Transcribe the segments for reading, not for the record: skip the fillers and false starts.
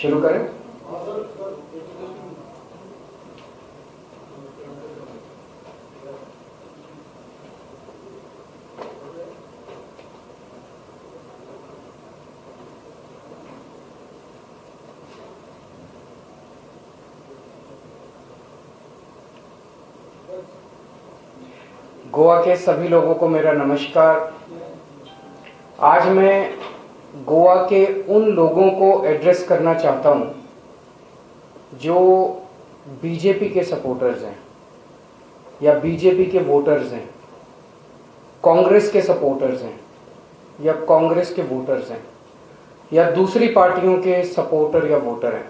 शुरू करें। गोवा के सभी लोगों को मेरा नमस्कार। आज मैं गोवा के उन लोगों को एड्रेस करना चाहता हूं जो बीजेपी के सपोर्टर्स हैं या बीजेपी के वोटर्स हैं, कांग्रेस के सपोर्टर्स हैं या कांग्रेस के वोटर्स हैं या दूसरी पार्टियों के सपोर्टर या वोटर हैं।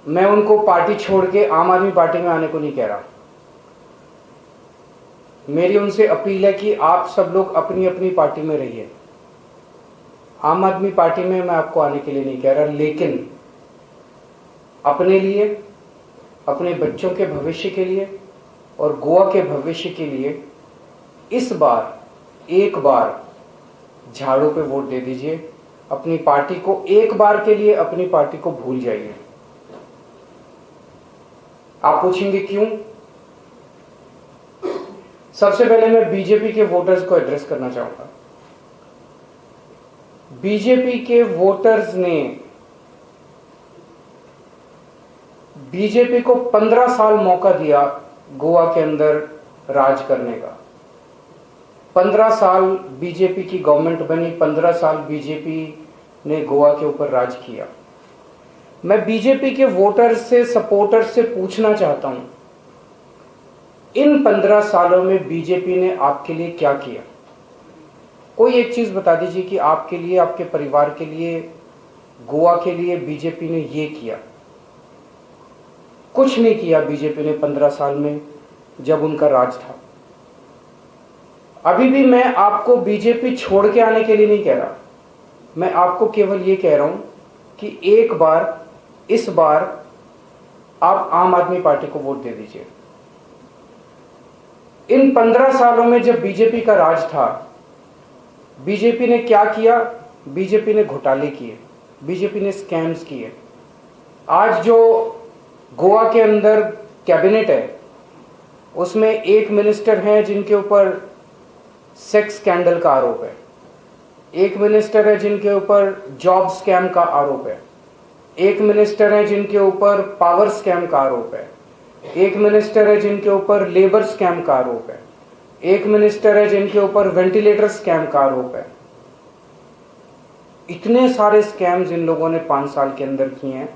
मैं उनको पार्टी छोड़ के आम आदमी पार्टी में आने को नहीं कह रहा। मेरी उनसे अपील है कि आप सब लोग अपनी अपनी पार्टी में रहिए। आम आदमी पार्टी में मैं आपको आने के लिए नहीं कह रहा, लेकिन अपने लिए, अपने बच्चों के भविष्य के लिए और गोवा के भविष्य के लिए इस बार एक बार झाड़ू पे वोट दे दीजिए। अपनी पार्टी को एक बार के लिए अपनी पार्टी को भूल जाइए। आप पूछेंगे क्यों? सबसे पहले मैं बीजेपी के वोटर्स को एड्रेस करना चाहूंगा। बीजेपी के वोटर्स ने बीजेपी को 15 साल मौका दिया गोवा के अंदर राज करने का। 15 साल बीजेपी की गवर्नमेंट बनी, 15 साल बीजेपी ने गोवा के ऊपर राज किया। मैं बीजेपी के वोटर्स से, सपोर्टर्स से पूछना चाहता हूं, इन 15 सालों में बीजेपी ने आपके लिए क्या किया? कोई एक चीज बता दीजिए कि आपके लिए, आपके परिवार के लिए, गोवा के लिए बीजेपी ने ये किया। कुछ नहीं किया बीजेपी ने 15 साल में जब उनका राज था। अभी भी मैं आपको बीजेपी छोड़ के आने के लिए नहीं कह रहा। मैं आपको केवल ये कह रहा हूं कि एक बार, इस बार आप आम आदमी पार्टी को वोट दे दीजिए। इन 15 सालों में जब बीजेपी का राज था, बीजेपी ने क्या किया? बीजेपी ने घोटाले किए, बीजेपी ने स्कैम्स किए। आज जो गोवा के अंदर कैबिनेट है, उसमें एक मिनिस्टर हैं जिनके ऊपर सेक्स स्कैंडल का आरोप है, एक मिनिस्टर है जिनके ऊपर जॉब स्कैम का आरोप है, एक मिनिस्टर है जिनके ऊपर पावर स्कैम का आरोप है, एक मिनिस्टर है जिनके ऊपर लेबर स्कैम का आरोप है, एक मिनिस्टर है जिनके ऊपर वेंटिलेटर स्कैम का आरोप है। इतने सारे स्कैम्स इन लोगों ने 5 साल के अंदर किए हैं।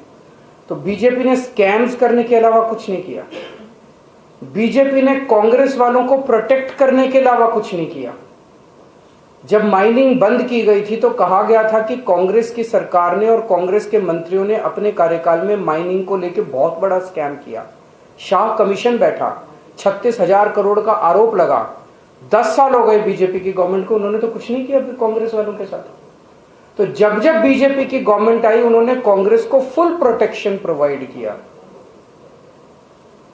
तो बीजेपी ने स्कैम्स करने के अलावा कुछ नहीं किया। बीजेपी ने कांग्रेस वालों को प्रोटेक्ट करने के अलावा कुछ नहीं किया। जब माइनिंग बंद की गई थी तो कहा गया था कि कांग्रेस की सरकार ने और कांग्रेस के मंत्रियों ने अपने कार्यकाल में माइनिंग को लेकर बहुत बड़ा स्कैम किया। शाह कमीशन बैठा, 36,000 करोड़ का आरोप लगा। 10 साल हो गए बीजेपी की गवर्नमेंट को, उन्होंने तो कुछ नहीं किया कांग्रेस वालों के साथ। तो जब जब बीजेपी की गवर्नमेंट आई, उन्होंने कांग्रेस को फुल प्रोटेक्शन प्रोवाइड किया,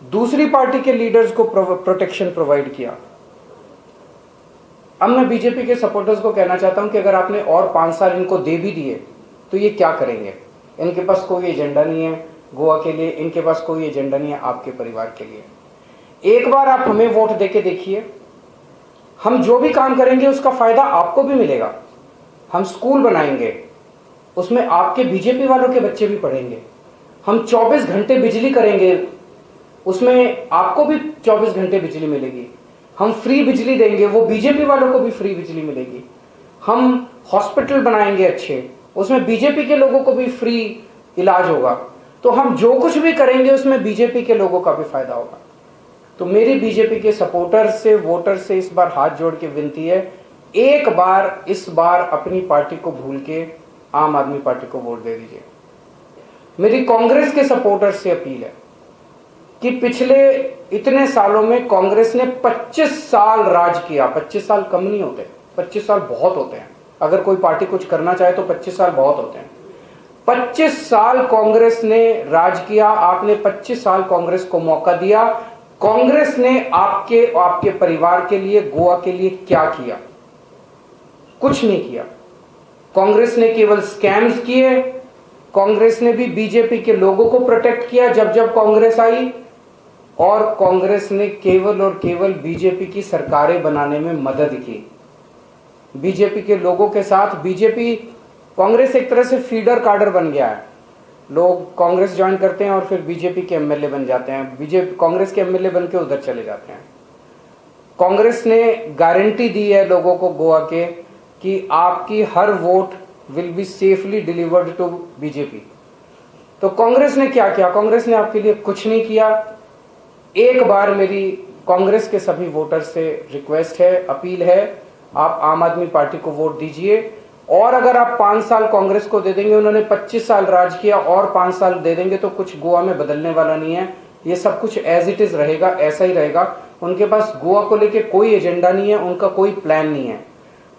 दूसरी पार्टी के लीडर्स को प्रोटेक्शन प्रोवाइड किया। अब मैं बीजेपी के सपोर्टर्स को कहना चाहता हूं कि अगर आपने और 5 साल इनको दे भी दिए तो ये क्या करेंगे? इनके पास कोई एजेंडा नहीं है गोवा के लिए, इनके पास कोई एजेंडा नहीं है आपके परिवार के लिए। एक बार आप हमें वोट देके देखिए, हम जो भी काम करेंगे उसका फायदा आपको भी मिलेगा। हम स्कूल बनाएंगे, उसमें आपके बीजेपी वालों के बच्चे भी पढ़ेंगे। हम 24 घंटे बिजली करेंगे, उसमें आपको भी 24 घंटे बिजली मिलेगी। हम फ्री बिजली देंगे, वो बीजेपी वालों को भी फ्री बिजली मिलेगी। हम हॉस्पिटल बनाएंगे अच्छे, उसमें बीजेपी के लोगों को भी फ्री इलाज होगा। तो हम जो कुछ भी करेंगे उसमें बीजेपी के लोगों का भी फायदा होगा। तो मेरी बीजेपी के सपोर्टर से, वोटर से इस बार हाथ जोड़ के विनती है, एक बार, इस बार अपनी पार्टी को भूल के आम आदमी पार्टी को वोट दे दीजिए। मेरी कांग्रेस के सपोर्टर से अपील है कि पिछले इतने सालों में कांग्रेस ने 25 साल राज किया। 25 साल कम नहीं होते, 25 साल बहुत होते हैं। अगर कोई पार्टी कुछ करना चाहे तो 25 साल बहुत होते हैं। 25 साल कांग्रेस ने राज किया, आपने 25 साल कांग्रेस को मौका दिया। कांग्रेस ने आपके परिवार के लिए, गोवा के लिए क्या किया? कुछ नहीं किया। कांग्रेस ने केवल स्कैम्स किए, कांग्रेस ने भी बीजेपी के लोगों को प्रोटेक्ट किया जब जब कांग्रेस आई, और कांग्रेस ने केवल और केवल बीजेपी की सरकारें बनाने में मदद की। बीजेपी के लोगों के साथ बीजेपी, कांग्रेस एक तरह से फीडर काडर बन गया है। लोग कांग्रेस ज्वाइन करते हैं और फिर बीजेपी के एमएलए बन जाते हैं, बीजेपी कांग्रेस के एमएलए बन के उधर चले जाते हैं। कांग्रेस ने गारंटी दी है लोगों को गोवा के कि आपकी हर vote will be safely delivered to BJP. तो कांग्रेस ने क्या किया? कांग्रेस ने आपके लिए कुछ नहीं किया। एक बार मेरी कांग्रेस के सभी वोटर्स से रिक्वेस्ट है, अपील है, आप आम आदमी पार्टी को वोट दीजिए। और अगर आप 5 साल कांग्रेस को दे देंगे, उन्होंने 25 साल राज किया, और 5 साल दे देंगे तो कुछ गोवा में बदलने वाला नहीं है। ये सब कुछ एज इट इज रहेगा, ऐसा ही रहेगा। उनके पास गोवा को लेके कोई एजेंडा नहीं है, उनका कोई प्लान नहीं है।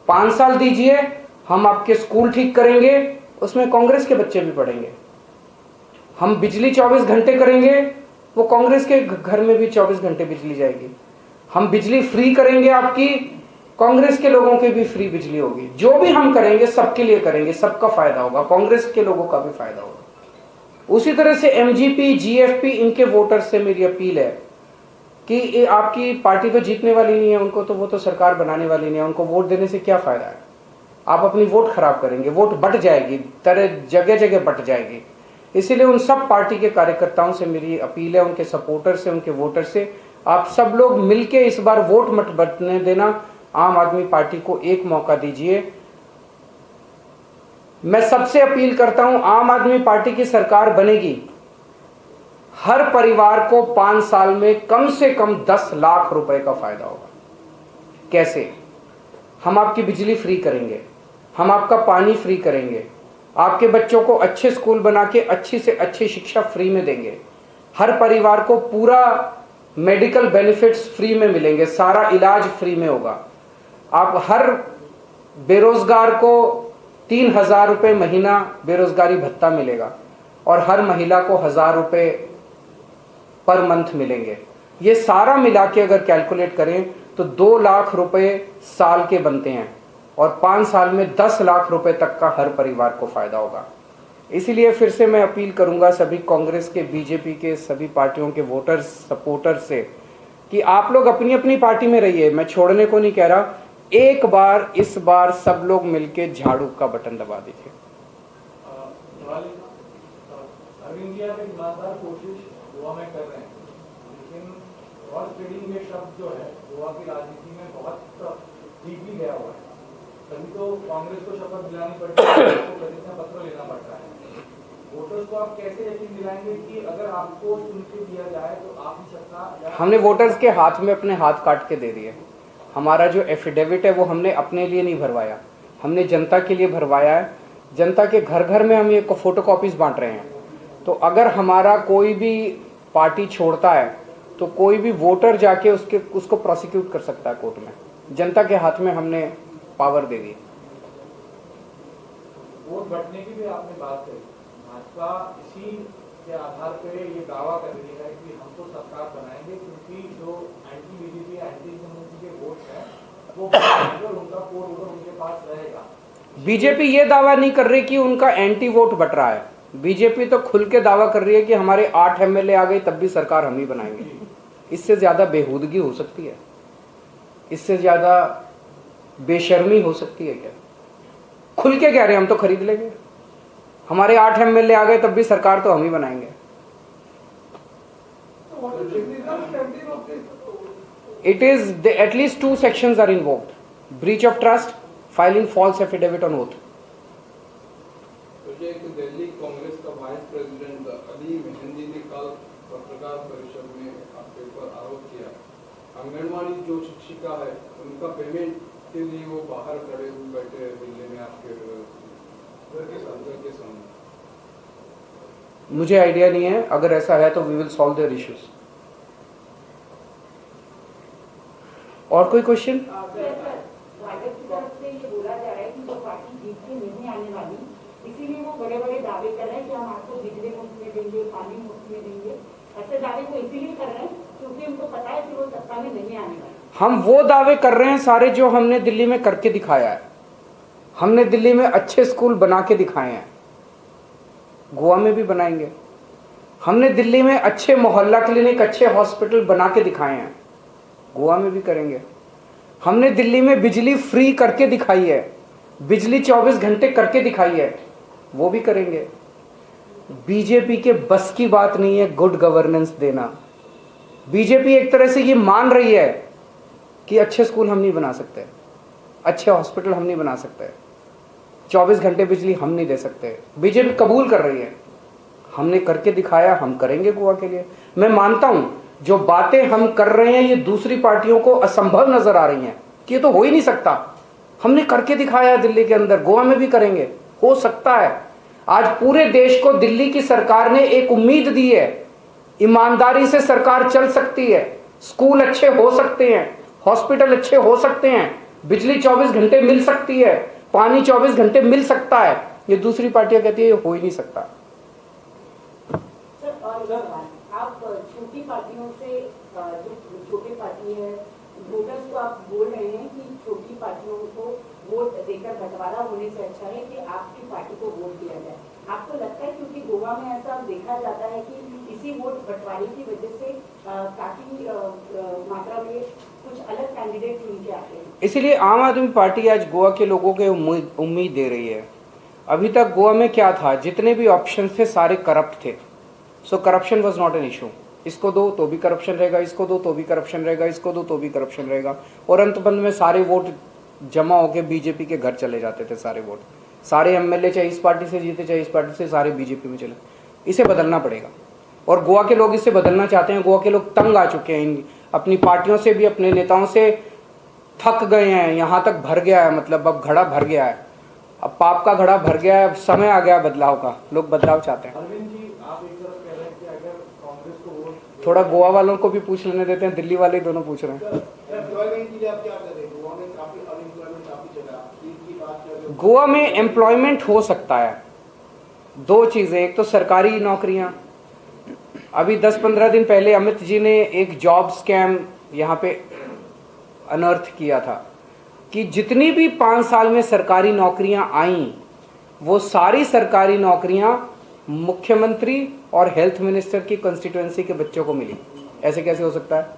5 साल दीजिए, हम आपके स्कूल ठीक करेंगे, उसमें कांग्रेस के बच्चे भी पढ़ेंगे। हम बिजली 24 घंटे करेंगे, वो कांग्रेस के घर में भी 24 घंटे बिजली जाएगी। हम बिजली फ्री करेंगे आपकी, कांग्रेस के लोगों की भी फ्री बिजली होगी। जो भी हम करेंगे सबके लिए करेंगे, सबका फायदा होगा, कांग्रेस के लोगों का भी फायदा होगा। उसी तरह से एमजीपी, जीएफपी, इनके वोटर्स से मेरी अपील है कि आपकी पार्टी तो जीतने वाली नहीं है, उनको तो वो तो सरकार बनाने वाली नहीं है, उनको वोट देने से क्या फायदा है? आप अपनी वोट खराब करेंगे, वोट बट जाएगी, तरह जगह जगह बट जाएगी। इसीलिए उन सब पार्टी के कार्यकर्ताओं से मेरी अपील है, उनके सपोर्टर से, उनके वोटर से, आप सब लोग मिलके इस बार वोट मत बटने देना, आम आदमी पार्टी को एक मौका दीजिए। मैं सबसे अपील करता हूं, आम आदमी पार्टी की सरकार बनेगी, हर परिवार को 5 साल में कम से कम 10 लाख रुपए का फायदा होगा। कैसे? हम आपकी बिजली फ्री करेंगे, हम आपका पानी फ्री करेंगे, आपके बच्चों को अच्छे स्कूल बना के अच्छी से अच्छी शिक्षा फ्री में देंगे, हर परिवार को पूरा मेडिकल बेनिफिट्स फ्री में मिलेंगे, सारा इलाज फ्री में होगा। आप हर बेरोजगार को 3,000 रुपये महीना बेरोजगारी भत्ता मिलेगा, और हर महिला को 1,000 रुपये पर मंथ मिलेंगे। ये सारा मिला के अगर कैलकुलेट करें तो 2 लाख रुपए साल के बनते हैं, और 5 साल में 10 लाख रुपए तक का हर परिवार को फायदा होगा। इसीलिए फिर से मैं अपील करूंगा सभी कांग्रेस के, बीजेपी के, सभी पार्टियों के वोटर्स, सपोर्टर्स से कि आप लोग अपनी अपनी पार्टी में रहिए, मैं छोड़ने को नहीं कह रहा। एक बार, इस बार सब लोग मिलके झाड़ू का बटन दबा दीजिए। अरविंद जी, आप एक ईमानदार कोशिश गोवा में कर रहे हैं, लेकिन हॉर्स ट्रेडिंग ये शब्द जो है गोवा की राजनीति में बहुत डीपली गया हुआ है। तभी तो कांग्रेस को शपथ दिलानी पड़ती है, आपको प्रतिज्ञा पत्र लेना पड़ता है। वोटर्स को आप कैसे यकीन दिलाएंगे कि अगर आपको चुन के दिया जाए तो आप ही सत्ता? हमने वोटर्स के हाथ में अपने हाथ काट के दे दिए। हमारा जो एफिडेविट है वो हमने अपने लिए नहीं भरवाया, हमने जनता के लिए भरवाया है। जनता के घर घर में हम ये फोटो कॉपीज बांट रहे हैं। तो अगर हमारा कोई भी पार्टी छोड़ता है तो कोई भी वोटर जाके उसको प्रोसिक्यूट कर सकता है कोर्ट में। जनता के हाथ में हमने पावर दे दी। वोट बंटने की भी आपने बात करी, भाजपा इसी के आधार पर ये दावा कर रही है कि हमको सरकार बनाएंगे, क्योंकि जो एंटी बीजेपी, एंटी जनता के वोट है वो उनका वोट उनके पास रहेगा। बीजेपी ये दावा नहीं कर रही कि उनका एंटी वोट बट रहा है। बीजेपी तो खुल के दावा कर रही है कि हमारे 8 एमएलए आ गए तब भी सरकार हम ही बनाएंगे। इससे ज्यादा बेहूदगी हो सकती है? इससे ज्यादा बेशर्मी हो सकती है क्या? खुल के कह रहे हैं हम तो खरीद लेंगे, हमारे 8 एमएलए आ गए तब भी सरकार तो हम ही बनाएंगे। It is at least 2 sections are invoked: breach of trust, filing false affidavit on oath. Delhi Congress का वाइस प्रेसिडेंट अली विजन जी ने कल पत्रकार परिषद में आपके ऊपर आरोप किया, आंगनवाड़ी जो शिक्षिका है उनका पेमेंट के लिए वो बाहर खड़े हुए बैठे दिल्ली में आपके घर के सामने। मुझे आइडिया नहीं है, अगर ऐसा है तो we will solve their issues. और कोई क्वेश्चन? भाजपा की तरफ से ये बोला जा रहा है कि जो पार्टी जीत के नहीं आने वाली, इसीलिए वो बड़े बड़े दावे कर रहे हैं कि हम आपको बिजली मुफ्त में देंगे, पानी मुफ्त में देंगे। ऐसे दावे को इसीलिए कर रहे हैं क्योंकि उनको पता है कि वो सत्ता में नहीं आने वाले। हम वो दावे कर रहे हैं सारे जो हमने दिल्ली में करके दिखाया है। हमने दिल्ली में अच्छे स्कूल बना के दिखाए हैं, गोवा में भी बनाएंगे। हमने दिल्ली में अच्छे मोहल्ला क्लिनिक, अच्छे हॉस्पिटल बना के दिखाए हैं, गोवा में भी करेंगे। हमने दिल्ली में बिजली फ्री करके दिखाई है, बिजली 24 घंटे करके दिखाई है, वो भी करेंगे। बीजेपी के बस की बात नहीं है गुड गवर्नेंस देना। बीजेपी एक तरह से ये मान रही है कि अच्छे स्कूल हम नहीं बना सकते, अच्छे हॉस्पिटल हम नहीं बना सकते, 24 घंटे बिजली हम नहीं दे सकते। बीजेपी कबूल कर रही है, हमने करके दिखाया, हम करेंगे गोवा के लिए। मैं मानता हूं जो बातें हम कर रहे हैं ये दूसरी पार्टियों को असंभव नजर आ रही हैं कि ये तो हो ही नहीं सकता, हमने करके दिखाया दिल्ली के अंदर, गोवा में भी करेंगे, हो सकता है। आज पूरे देश को दिल्ली की सरकार ने एक उम्मीद दी है, ईमानदारी से सरकार चल सकती है, स्कूल अच्छे हो सकते हैं, हॉस्पिटल अच्छे हो सकते हैं, बिजली 24 घंटे मिल सकती है, पानी 24 घंटे मिल सकता है। ये दूसरी पार्टियां कहती है ये हो ही नहीं सकता। सर और आप छोटी पार्टियों से, जो छोटी पार्टी है, वोटर्स को आप बोल रहे हैं कि छोटी पार्टियों को वोट देकर बंटवारा होने से अच्छा है कि आपकी पार्टी को वोट दिया जाए। आपको लगता है क्योंकि गोवा में ऐसा देखा जाता है कि इसी वोट बंटवारे की वजह से काफी मात्रा में कुछ अलग कैंडिडेट चुन के आते हैं, इसीलिए आम आदमी पार्टी आज गोवा के लोगों को उम्मीद दे रही है। अभी तक गोवा में क्या था, जितने भी ऑप्शन थे सारे करप्ट थे। So corruption was not an issue. इसको दो तो भी करप्शन रहेगा, इसको दो तो भी करप्शन रहेगा, इसको दो तो भी करप्शन रहेगा, और अंतबंध में सारे वोट जमा होकर बीजेपी के घर चले जाते थे। सारे वोट, सारे एमएलए चाहे इस पार्टी से जीते चाहे इस पार्टी से, सारे बीजेपी में चले। इसे बदलना पड़ेगा और गोवा के लोग इसे बदलना चाहते हैं। गोवा के लोग तंग आ चुके हैं, अपनी पार्टियों से भी, अपने नेताओं से थक गए हैं, यहाँ तक भर गया है, मतलब अब घड़ा भर गया है, अब पाप का घड़ा भर गया है, अब समय आ गया बदलाव का, लोग बदलाव चाहते हैं। अरविंद जी, आप एक तरफ कह रहे हैं कि अगर कांग्रेस को वोट, थोड़ा गोवा वालों को भी पूछ लेने देते हैं, दिल्ली वाले दोनों पूछ रहे हैं। गोवा में एम्प्लॉयमेंट हो सकता है, दो चीजें, एक तो सरकारी नौकरियां। अभी 10-15 दिन पहले अमित जी ने एक जॉब स्कैम यहाँ पे अनर्थ किया था कि जितनी भी 5 साल में सरकारी नौकरियां आई, वो सारी सरकारी नौकरियां मुख्यमंत्री और हेल्थ मिनिस्टर की कंस्टिट्यूएंसी के बच्चों को मिली। ऐसे कैसे हो सकता है?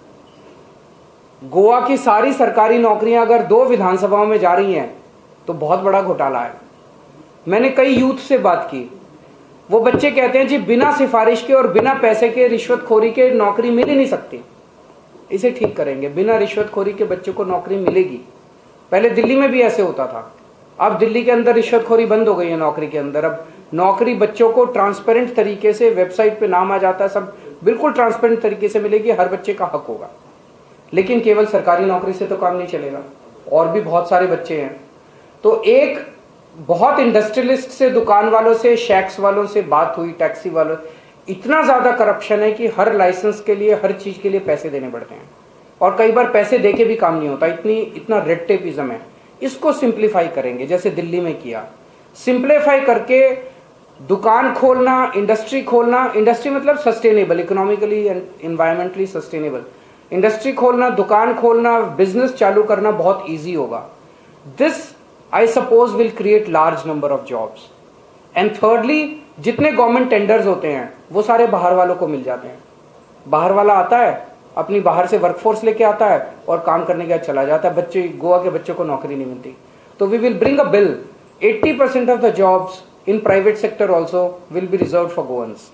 गोवा की सारी सरकारी नौकरियां अगर 2 विधानसभाओं में जा रही हैं तो बहुत बड़ा घोटाला है। मैंने कई यूथ से बात की, वो बच्चे कहते हैं जी बिना सिफारिश के और बिना पैसे के, रिश्वतखोरी के नौकरी मिल ही नहीं सकती। इसे ठीक करेंगे, बिना रिश्वतखोरी के बच्चों को नौकरी मिलेगी। पहले दिल्ली में भी ऐसे होता था, अब दिल्ली के अंदर रिश्वतखोरी बंद हो गई है नौकरी के अंदर। अब नौकरी बच्चों को ट्रांसपेरेंट तरीके से, वेबसाइट पे नाम आ जाता है, सब बिल्कुल ट्रांसपेरेंट तरीके से मिलेगी, हर बच्चे का हक होगा। लेकिन केवल सरकारी नौकरी से तो काम नहीं चलेगा, और भी बहुत सारे बच्चे हैं। तो एक बहुत इंडस्ट्रियलिस्ट से, दुकान वालों से, शैक्स वालों से बात हुई, टैक्सी वालों, इतना ज्यादा करप्शन है कि हर लाइसेंस के लिए, हर चीज के लिए पैसे देने पड़ते हैं, और कई बार पैसे देके भी काम नहीं होता, इतना रेड टेपिज्म है। इसको सिंप्लीफाई करेंगे, जैसे दिल्ली में किया, सिंप्लीफाई करके दुकान खोलना, इंडस्ट्री खोलना, इंडस्ट्री मतलब sustainable, economically and environmentally sustainable industry खोलना, दुकान खोलना, बिजनेस चालू करना बहुत ईजी होगा। This I suppose will create large number of jobs. And thirdly, जितने गवर्नमेंट टेंडर्स होते हैं वो सारे बाहर वालों को मिल जाते हैं। बाहर वाला आता है, अपनी बाहर से वर्कफोर्स लेके आता है और काम करने के बाद चला जाता है। बच्चे, गोवा के बच्चों को नौकरी नहीं मिलती। तो we will bring a bill, 80% of the jobs in private sector also will be reserved for Goans.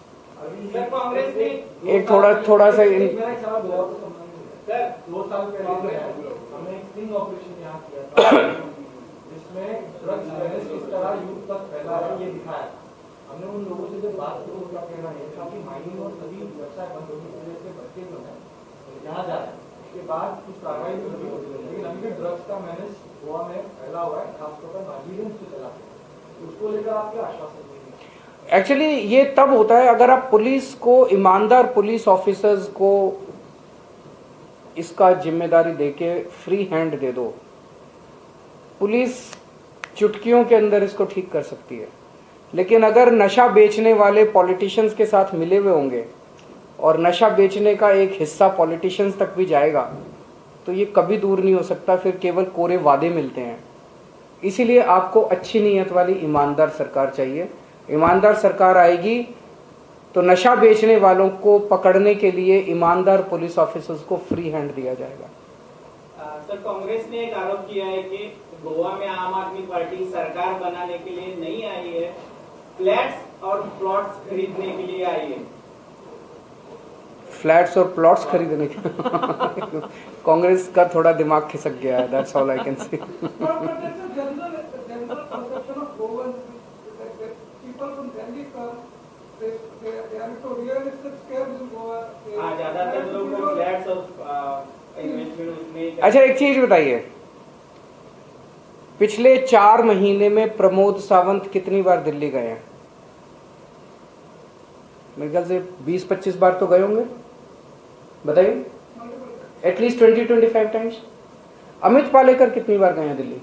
एक थोड़ा सा मेरा एक सवाल गोवा को संबंधित है। 2 साल पहले हमने एक स्टिंग ऑपरेशन यहाँ किया था, जिसमें ड्रग्स वायरस किस तरह यूथ तक फैला है ये दिखाया। हमने उन लोगों से जब बात की, उनका कहना है कि माइनिंग और सभी व्यवसाय बंद होने की वजह से बच्चे जो है यहाँ जा रहे हैं, उसके बाद कुछ कार्रवाई भी होगी, लेकिन अभी भी ड्रग्स का मैनेज गोवा में फैला हुआ है, खासतौर पर नाइजीरियन से चला है। उसको लेकर आप क्या आश्वासन देंगे? एक्चुअली ये तब होता है अगर आप पुलिस को, ईमानदार पुलिस ऑफिसर्स को इसका जिम्मेदारी देके फ्री हैंड दे दो। पुलिस चुटकियों के अंदर इसको ठीक कर सकती है, लेकिन अगर नशा बेचने वाले पॉलिटिशियंस के साथ मिले हुए होंगे और नशा बेचने का एक हिस्सा पॉलिटिशियंस तक भी जाएगा तो ये कभी दूर नहीं हो सकता। फिर केवल कोरे वादे मिलते हैं, इसीलिए आपको अच्छी नीयत वाली ईमानदार सरकार चाहिए। ईमानदार सरकार आएगी तो नशा बेचने वालों को पकड़ने के लिए ईमानदार पुलिस ऑफिसर्स को फ्री हैंड दिया जाएगा। सर, कांग्रेस ने एक आरोप किया है कि गोवा में आम आदमी पार्टी सरकार बनाने के लिए नहीं आई है, फ्लैट्स और प्लॉट्स खरीदने के लिए आई है। फ्लैट्स और प्लॉट्स खरीदने के कांग्रेस का थोड़ा दिमाग खिसक गया है, that's all I can say. ज्यादातर लोग फ्लैट्स और इन्वेस्टमेंट उसमें। अच्छा, एक चीज बताइए, पिछले 4 महीने में प्रमोद सावंत कितनी बार दिल्ली गए हैं? मेरे ख्याल से 20-25 बार तो गए होंगे, बताइए, एटलीस्ट 20-25 टाइम्स। अमित पालेकर कितनी बार गए हैं दिल्ली?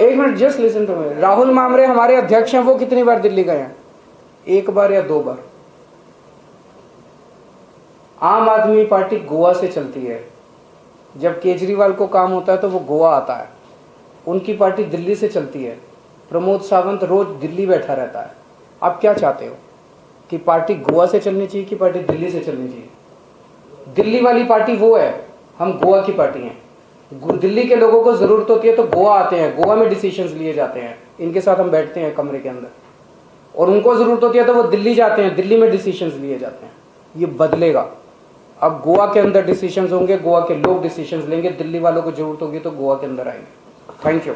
एक minute, just listen to me. Rahul मामरे हमारे अध्यक्ष हैं, वो कितनी बार दिल्ली गए हैं? 1 बार या 2 बार। आम आदमी पार्टी गोवा से चलती है। जब केजरीवाल को काम होता है तो वो गोवा आता है। उनकी पार्टी दिल्ली से चलती है। प्रमोद सावंत रोज दिल्ली बैठा रहता है। आप क्या चाहते हो कि पार्टी गोवा से चलनी चाहिए कि पार्टी दिल्ली से चलनी चाहिए? दिल्ली वाली पार्टी वो है, हम गोवा की पार्टी हैं। दिल्ली के लोगों को जरूरत होती है तो गोवा आते हैं, गोवा में डिसीजंस लिए जाते हैं, इनके साथ हम बैठते हैं कमरे के अंदर। और उनको जरूरत होती है तो वो दिल्ली जाते हैं, दिल्ली में डिसीजंस लिए जाते हैं। ये बदलेगा। अब गोवा के अंदर डिसीजंस होंगे, गोवा के लोग डिसीजंस लेंगे, दिल्ली वालों को जरूरत होगी तो गोवा के अंदर आएंगे। Thank you.